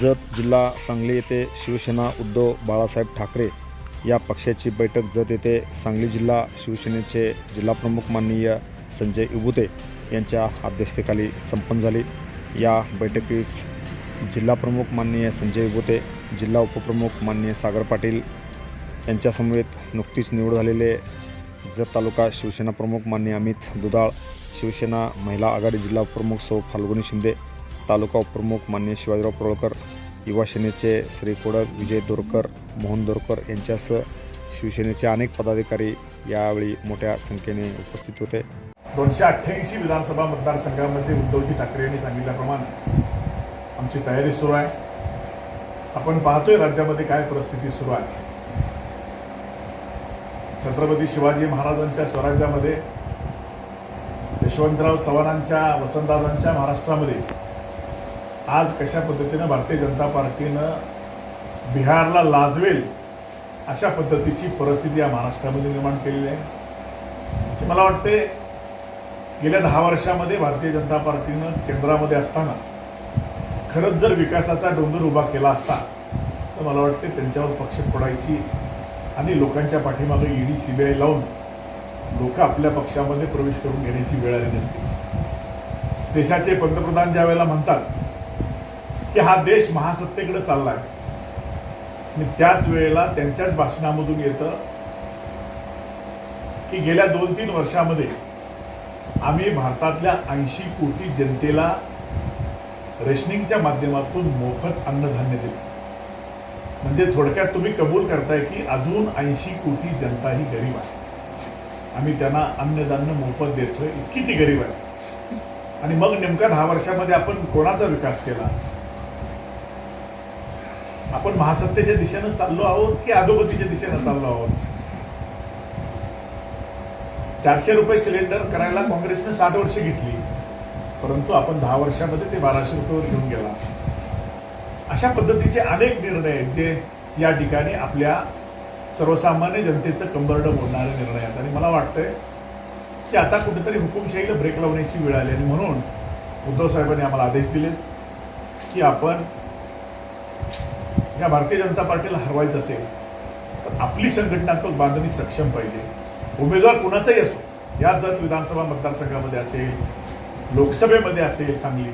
जत जिल्हा सांगली येथे शिवसेना उद्धव बाळासाहेब ठाकरे या पक्षाची बैठक जत येथे सांगली जिल्हा शिवसेनेचे जिल्हाप्रमुख माननीय संजय इबुते यांच्या अध्यक्षतेखाली संपन्न झाली। या बैठकीस जिल्हाप्रमुख माननीय संजय इबुते, जिल्हा उपप्रमुख माननीय सागर पाटील यांच्यासमवेत नुकतीच निवड झालेले जत तालुका शिवसेना प्रमुख माननीय अमित दुधाळ, शिवसेना महिला आघाडी जिल्हा प्रमुख सौ फाल्गुनी शिंदे, तालुका उपप्रमुख माननीय शिवाजीराव परोळकर, युवा सेनेचे श्री कोडक विजय दोरकर, मोहन दोरकर यांच्यासह शिवसेनेचे अनेक पदाधिकारी यावेळी मोठ्या संख्येने उपस्थित होते। 288 विधानसभा मतदारसंघामध्ये उद्धवजी ठाकरे यांनी सांगितल्याप्रमाणे आमची तयारी सुरू आहे। आपण पाहतोय राज्यामध्ये काय परिस्थिती सुरू आहे। छत्रपती शिवाजी महाराजांच्या स्वराज्यामध्ये, यशवंतराव चव्हाणांच्या, वसंतदादांच्या महाराष्ट्रामध्ये आज कशा पद्धतीनं भारतीय जनता पार्टीनं बिहारला लाजवेल अशा पद्धतीची परिस्थिती या महाराष्ट्रामध्ये निर्माण केलेली आहे। मला वाटते गेल्या 10 वर्षामध्ये भारतीय जनता पार्टीनं केंद्रामध्ये असताना खरंच जर विकासाचा डोंगर उभा केला असता तर मला वाटते त्यांच्यावर पक्ष फोडायची आणि लोकांच्या पाठीमागे ईडी सीबीआय लावून लोक आपल्या पक्षामध्ये प्रवेश करून घेण्याची वेळ आली नसती। देशाचे पंतप्रधान ज्या वेळेला म्हणतात की हा देश महासत्तेकडे चालला आहे आणि त्याच वेळेला त्यांच्याच भाषणामधून येतं की गेल्या 2-3 वर्षामध्ये आम्ही भारतातल्या 80 कोटी जनतेला रेशनिंगच्या माध्यमातून मोफत अन्नधान्य दिलं। म्हणजे थोडक्यात तुम्ही कबूल करताय की अजून 80 कोटी जनता ही गरीब आहे, आम्ही त्यांना अन्नधान्य मोफत देतोय, इतकी ती गरीब आहे। आणि मग नेमका 10 वर्षामध्ये आपण कोणाचा विकास केला? आपण महासत्तेच्या दिशेनं चाललो आहोत की अधोगतीच्या दिशेनं चाललो आहोत? 400 रुपये सिलेंडर करायला काँग्रेसने 60 वर्षे घेतली, परंतु आपण 10 वर्षामध्ये ते 1200 रुपयावर घेऊन गेला। अशा पद्धतीचे अनेक निर्णय आहेत जे या ठिकाणी आपल्या सर्वसामान्य जनतेचं कंबरडं मोडणारे निर्णय आहेत। आणि मला वाटतंय की आता कुठेतरी हुकुमशाहीला ब्रेक लावण्याची वेळ आली आणि म्हणून उद्धव साहेबांनी आम्हाला आदेश दिले की आपण या भारतीय जनता पार्टीला हरवायचं असेल तर आपली संघटनात्मक बांधणी सक्षम पाहिजे। उमेदवार कुणाचाही असो, या जत विधानसभा मतदारसंघामध्ये असेल, लोकसभेमध्ये असेल सांगली,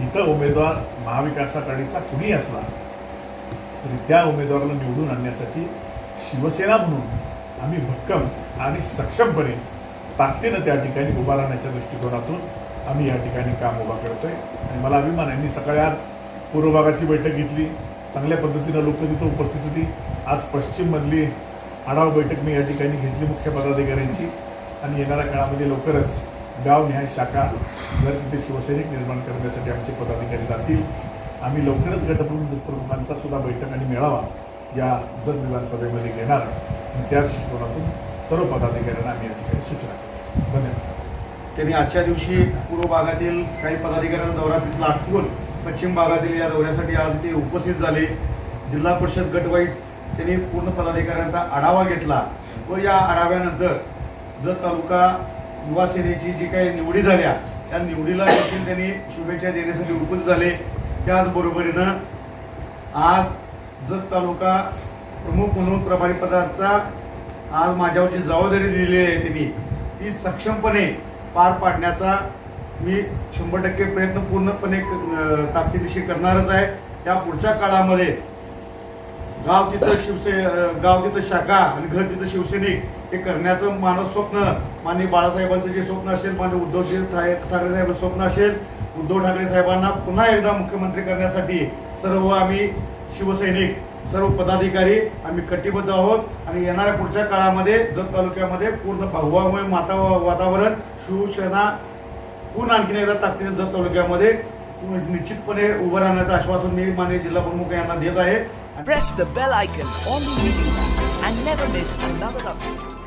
इथं उमेदवार महाविकास आघाडीचा कुणी असला तरी त्या उमेदवाराला निवडून आणण्यासाठी शिवसेना म्हणून आम्ही भक्कम आणि सक्षमपणे ताकदीनं त्या ठिकाणी उभा राहण्याच्या दृष्टिकोनातून आम्ही या ठिकाणी काम उभा करतोय। आणि मला अभिमान आहे, मी सकाळी आज पूर्व भागाची बैठक घेतली, चांगल्या पद्धतीनं लोक तिथं उपस्थित होती। आज पश्चिममधली आढावा बैठक मी या ठिकाणी घेतली मुख्य पदाधिकाऱ्यांची आणि येणाऱ्या काळामध्ये लवकरच गावनिहाय शाखा जर तिथे शिवसैनिक निर्माण करण्यासाठी आमचे पदाधिकारी जातील। आम्ही लवकरच गटप्रमुखांचा सुद्धा बैठक आणि मेळावा या जत विधानसभेमध्ये घेणार आहे आणि त्या दृष्टिकोनातून सर्व पदाधिकाऱ्यांना आम्ही या ठिकाणी सूचना करतो। धन्यवाद। त्यांनी आजच्या दिवशी पूर्व भागातील काही पदाधिकाऱ्यांचा दौरा तिथला आटपून पश्चिम भागातील या दौऱ्यासाठी आज ते उपस्थित झाले। जिल्हा परिषद गटवाईज त्यांनी पूर्ण पदाधिकाऱ्यांचा आढावा घेतला व या आढाव्यानंतर जत तालुका युवा सेनेची जी काही निवडी झाल्या त्या निवडीला देखील त्यांनी शुभेच्छा देण्यासाठी उपस्थित झाले। त्याचबरोबरीनं आज जत तालुका प्रमुख म्हणून प्रभारी पदाचा आज माझ्यावरची जबाबदारी दिलेली आहे, त्यांनी ती सक्षमपणे पार पाडण्याचा मी 100% प्रयत्न पूर्णपणे ताकदीनिशी करणारच आहे। त्या पुढच्या काळामध्ये गाव तिथं शाखा आणि घर तिथं शिवसैनिक हे करण्याचं मानस स्वप्न माननीय बाळासाहेबांचं जे स्वप्न असेल, माननीय उद्धवजी ठाकरे साहेबांचं स्वप्न असेल, उद्धव ठाकरे साहेबांना पुन्हा एकदा मुख्यमंत्री करण्यासाठी सर्व आम्ही शिवसैनिक, सर्व पदाधिकारी आम्ही कटिबद्ध आहोत। आणि येणाऱ्या पुढच्या काळामध्ये जत तालुक्यामध्ये पूर्ण भगवामय वातावरण शिवसेना पुन्हा आणखीन एकदा ताकदीने जत तालुक्यामध्ये निश्चितपणे उभं राहण्याचं आश्वासन मी माननीय जिल्हा प्रमुख यांना देत आहे। Press the bell icon on the video and never miss another update.